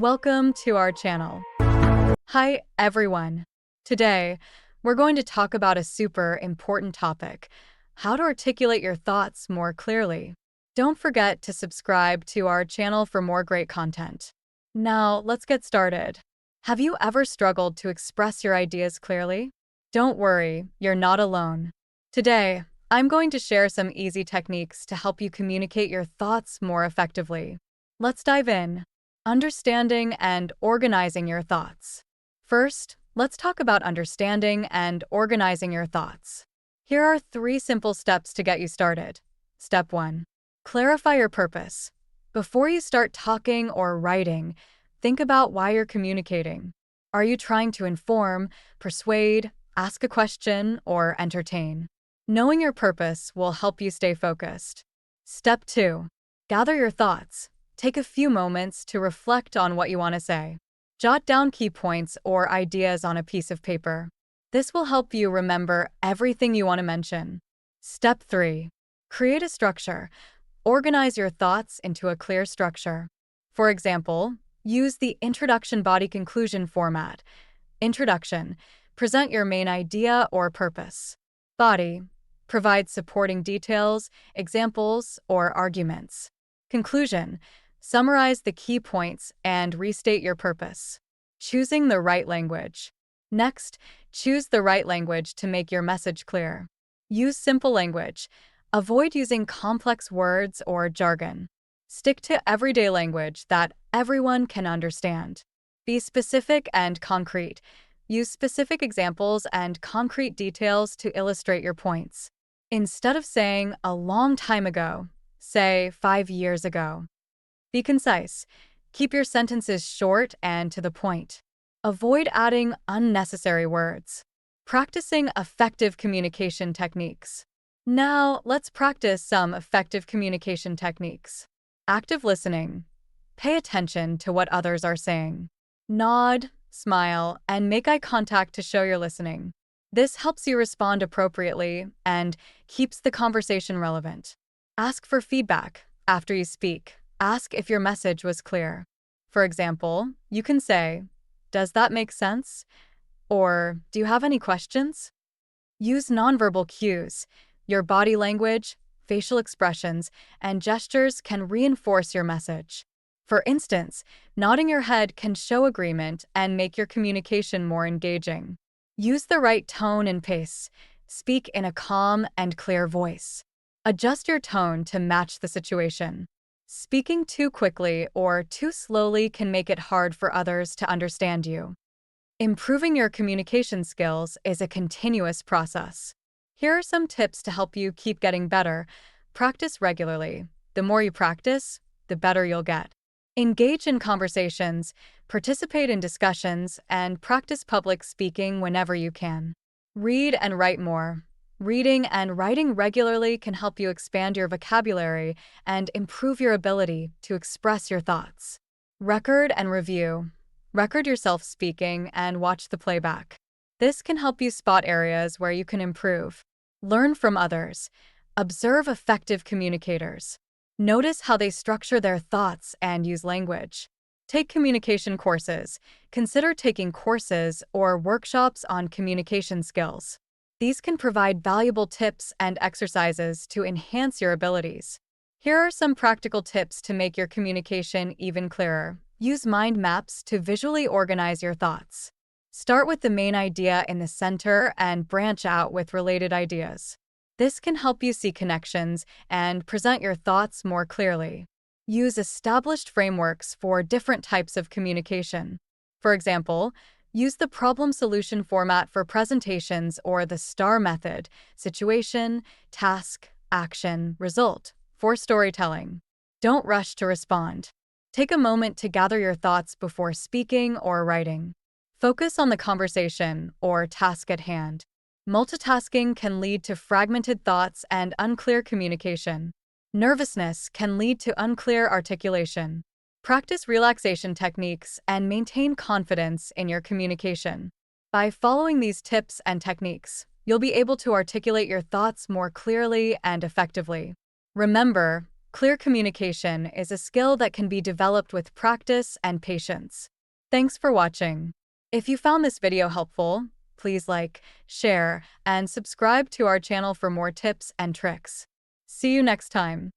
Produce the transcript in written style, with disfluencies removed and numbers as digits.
Welcome to our channel. Hi, everyone. Today, we're going to talk about a super important topic: how to articulate your thoughts more clearly. Don't forget to subscribe to our channel for more great content. Now, let's get started. Have you ever struggled to express your ideas clearly? Don't worry, you're not alone. Today, I'm going to share some easy techniques to help you communicate your thoughts more effectively. Let's dive in. Understanding and organizing your thoughts. First, let's talk about understanding and organizing your thoughts. Here are 3 simple steps to get you started. Step 1. Clarify your purpose. Before you start talking or writing, think about why you're communicating. Are you trying to inform, persuade, ask a question, or entertain? Knowing your purpose will help you stay focused. Step 2. Gather your thoughts. Take a few moments to reflect on what you want to say. Jot down key points or ideas on a piece of paper. This will help you remember everything you want to mention. Step 3. Create a structure. Organize your thoughts into a clear structure. For example, use the introduction body conclusion format. Introduction. Present your main idea or purpose. Body. Provide supporting details, examples, or arguments. Conclusion. Summarize the key points and restate your purpose. Choosing the right language. Next, choose the right language to make your message clear. Use simple language. Avoid using complex words or jargon. Stick to everyday language that everyone can understand. Be specific and concrete. Use specific examples and concrete details to illustrate your points. Instead of saying "a long time ago," say "5 years ago." Be concise. Keep your sentences short and to the point. Avoid adding unnecessary words. Practicing effective communication techniques. Now, let's practice some effective communication techniques. Active listening. Pay attention to what others are saying. Nod, smile, and make eye contact to show you're listening. This helps you respond appropriately and keeps the conversation relevant. Ask for feedback after you speak. Ask if your message was clear. For example, you can say, "Does that make sense?" Or, "Do you have any questions?" Use nonverbal cues. Your body language, facial expressions, and gestures can reinforce your message. For instance, nodding your head can show agreement and make your communication more engaging. Use the right tone and pace. Speak in a calm and clear voice. Adjust your tone to match the situation. Speaking too quickly or too slowly can make it hard for others to understand you. Improving your communication skills is a continuous process. Here are some tips to help you keep getting better. Practice regularly. The more you practice, the better you'll get. Engage in conversations, participate in discussions, and practice public speaking whenever you can. Read and write more. Reading and writing regularly can help you expand your vocabulary and improve your ability to express your thoughts. Record and review. Record yourself speaking and watch the playback. This can help you spot areas where you can improve. Learn from others. Observe effective communicators. Notice how they structure their thoughts and use language. Take communication courses. Consider taking courses or workshops on communication skills. These can provide valuable tips and exercises to enhance your abilities. Here are some practical tips to make your communication even clearer. Use mind maps to visually organize your thoughts. Start with the main idea in the center and branch out with related ideas. This can help you see connections and present your thoughts more clearly. Use established frameworks for different types of communication. For example, use the problem-solution format for presentations or the STAR method, situation, task, action, result, for storytelling. Don't rush to respond. Take a moment to gather your thoughts before speaking or writing. Focus on the conversation or task at hand. Multitasking can lead to fragmented thoughts and unclear communication. Nervousness can lead to unclear articulation. Practice relaxation techniques and maintain confidence in your communication. By following these tips and techniques, you'll be able to articulate your thoughts more clearly and effectively. Remember, Clear communication is a skill that can be developed with practice and patience. Thanks for watching. If you found this video helpful, please like, share, and subscribe to our channel for more tips and tricks. See you next time.